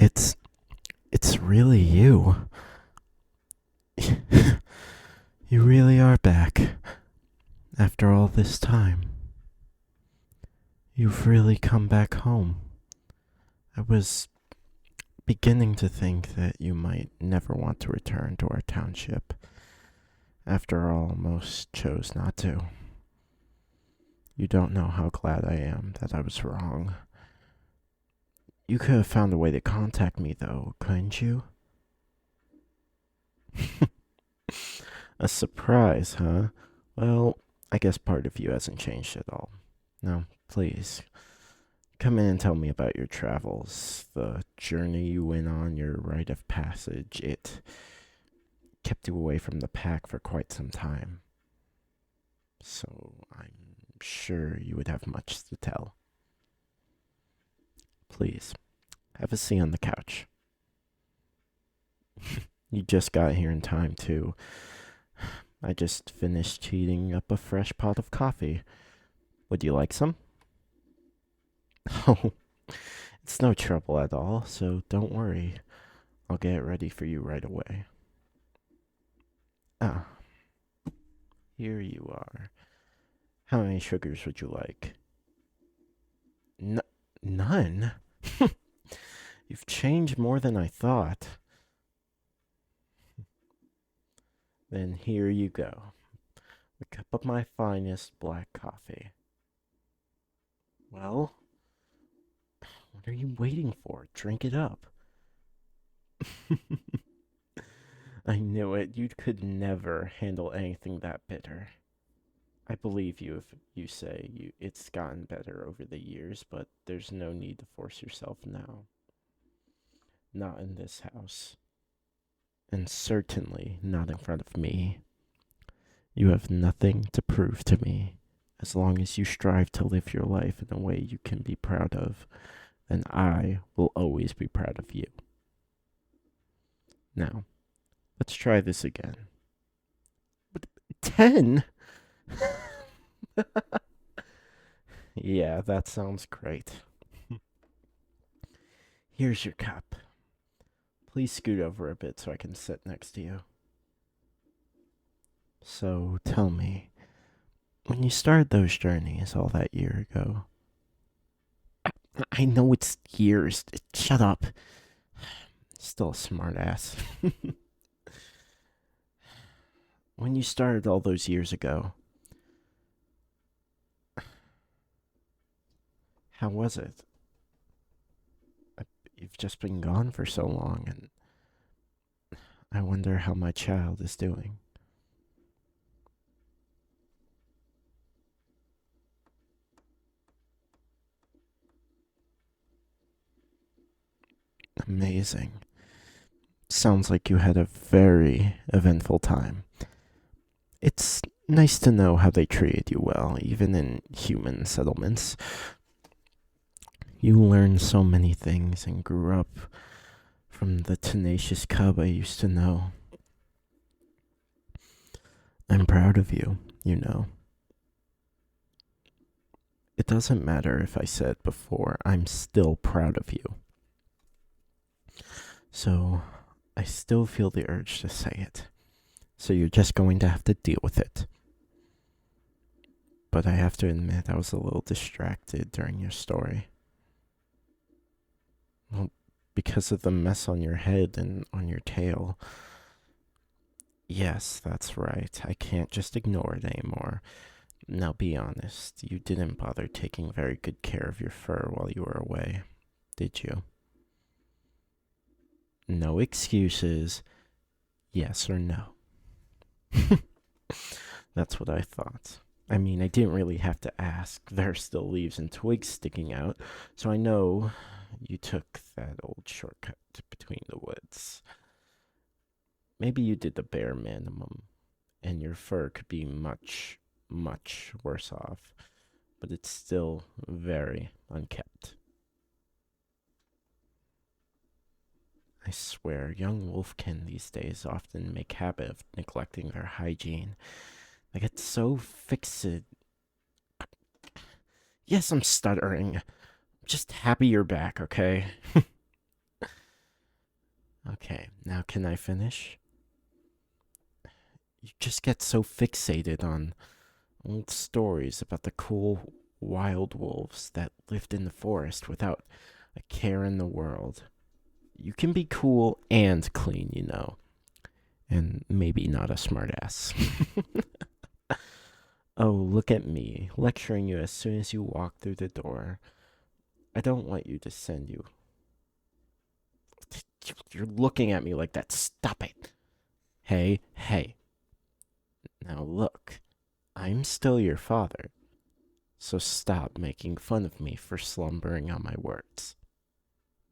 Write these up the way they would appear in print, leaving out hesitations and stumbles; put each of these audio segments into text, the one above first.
It's it's really you. You really are back after all this time. You've really come back home. I was beginning to think that you might never want to return to our township. After all, most chose not to. You don't know how glad I am that I was wrong. You could have found a way to contact me, though, couldn't you? A surprise, huh? Well, I guess part of you hasn't changed at all. Now, please, come in and tell me about your travels, the journey you went on, your rite of passage. It kept you away from the pack for quite some time, so I'm sure you would have much to tell. Please, have a seat on the couch. You just got here in time, too. I just finished heating up a fresh pot of coffee. Would you like some? Oh, it's no trouble at all, so don't worry. I'll get it ready for you right away. Ah, here you are. How many sugars would you like? N- none? You've changed more than I thought. Then here you go. A cup of my finest black coffee. Well, what are you waiting for? Drink it up. I knew it. You could never handle anything that bitter. I believe you if you say it's gotten better over the years, but there's no need to force yourself now. Not in this house. And certainly not in front of me. You have nothing to prove to me. As long as you strive to live your life in a way you can be proud of, then I will always be proud of you. Now, let's try this again. But 10? Yeah, that sounds great. Here's your cup. Please scoot over a bit so I can sit next to you. So tell me, when you started those journeys all that year ago, I know it's years. Shut up. Still a smart ass. When you started all those years ago, how was it? You've just been gone for so long, and I wonder how my child is doing. Amazing. Sounds like you had a very eventful time. It's nice to know how they treated you well, even in human settlements. You learned so many things and grew up from the tenacious cub I used to know. I'm proud of you, you know. It doesn't matter if I said before, I'm still proud of you. So, I still feel the urge to say it. So, you're just going to have to deal with it. But I have to admit, I was a little distracted during your story. Well, because of the mess on your head and on your tail. Yes, that's right. I can't just ignore it anymore. Now be honest, you didn't bother taking very good care of your fur while you were away, did you? No excuses, yes or no. That's what I thought. I mean, I didn't really have to ask. There are still leaves and twigs sticking out, so I know you took that old shortcut between the woods. Maybe you did the bare minimum, and your fur could be much, much worse off, but it's still very unkept. I swear, young wolfkin these days often make habit of neglecting their hygiene. They get so fixed. Yes, I'm stuttering. I'm just happy you're back, okay? Okay, now can I finish? You just get so fixated on old stories about the cool wild wolves that lived in the forest without a care in the world. You can be cool and clean, you know, and maybe not a smartass. Oh, look at me, lecturing you as soon as you walk through the door. I don't want you to send you. You're looking at me like that. Stop it. Hey, hey. Now look, I'm still your father, so stop making fun of me for slumbering on my words.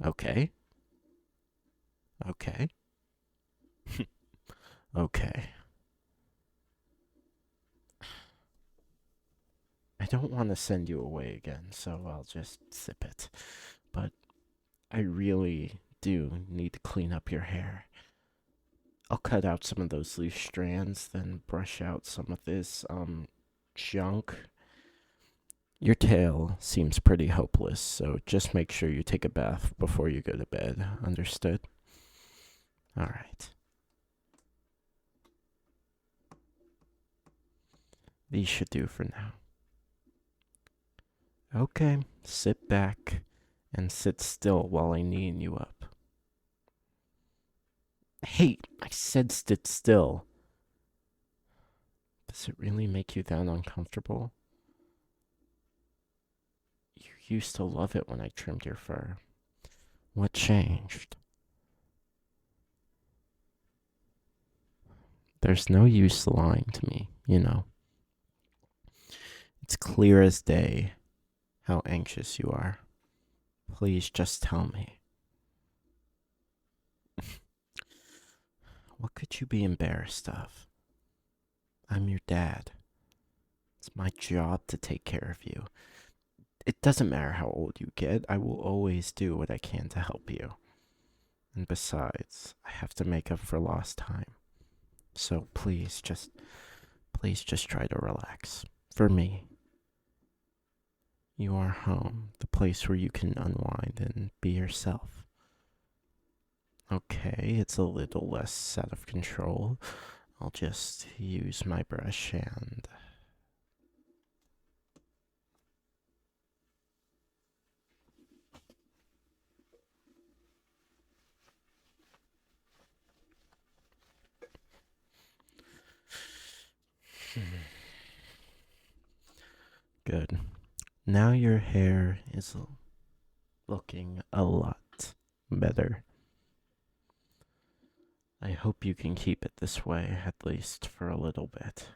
Okay? Okay? Okay. I don't want to send you away again, so I'll just sip it. But I really do need to clean up your hair. I'll cut out some of those loose strands, then brush out some of this, junk. Your tail seems pretty hopeless, so just make sure you take a bath before you go to bed. Understood? Alright. These should do for now. Okay, sit back and sit still while I neaten you up. Hey, I said sit still. Does it really make you that uncomfortable? You used to love it when I trimmed your fur. What changed? There's no use lying to me, you know. It's clear as day how anxious you are. Please just tell me. What could you be embarrassed of? I'm your dad. It's my job to take care of you. It doesn't matter how old you get, I will always do what I can to help you. And besides, I have to make up for lost time. So please just try to relax. For me, you are home, the place where you can unwind and be yourself. Okay, it's a little less out of control. I'll just use my brush and. Good. Now your hair is looking a lot better. I hope you can keep it this way, at least for a little bit.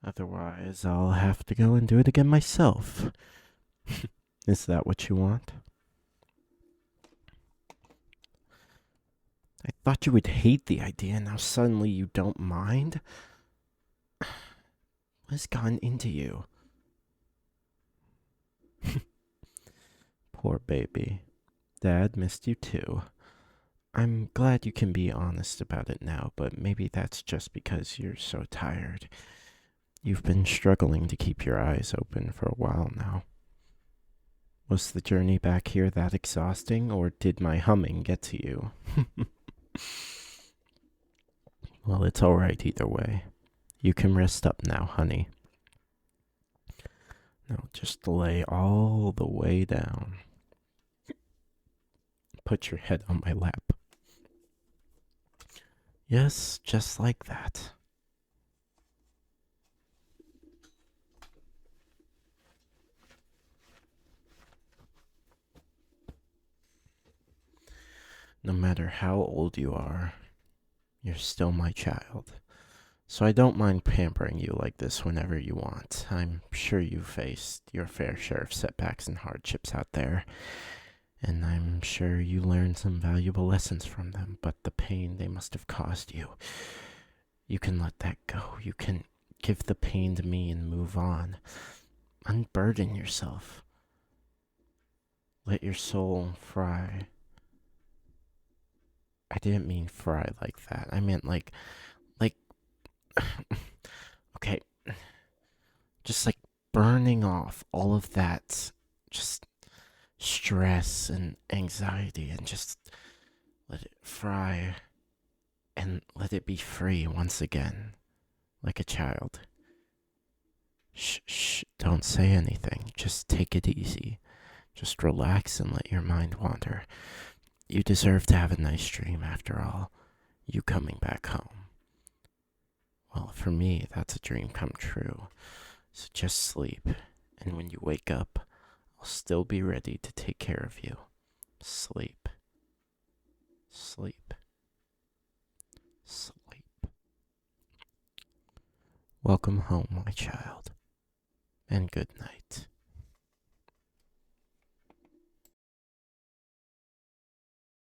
Otherwise, I'll have to go and do it again myself. Is that what you want? I thought you would hate the idea, now suddenly you don't mind? What has gotten into you? Poor baby. Dad missed you too. I'm glad you can be honest about it now, but maybe that's just because you're so tired. You've been struggling to keep your eyes open for a while now. Was the journey back here that exhausting, or did my humming get to you? Well, it's alright either way. You can rest up now, honey. Now just lay all the way down. Put your head on my lap. Yes, just like that. No matter how old you are, you're still my child. So I don't mind pampering you like this whenever you want. I'm sure you've faced your fair share of setbacks and hardships out there, and I'm sure you learned some valuable lessons from them, but the pain they must have caused you, you can let that go. You can give the pain to me and move on. Unburden yourself. Let your soul fry. I didn't mean fry like that. I meant like, okay, just like burning off all of that, just stress and anxiety, and just Let it fry, and let it be free once again, like a child. Shh, shh, don't say anything. Just take it easy. Just relax and let your mind wander. You deserve to have a nice dream after all. You coming back home. Well, for me, that's a dream come true. So just sleep, and when you wake up, I'll still be ready to take care of you. Sleep, sleep, sleep. Welcome home, my child, and good night.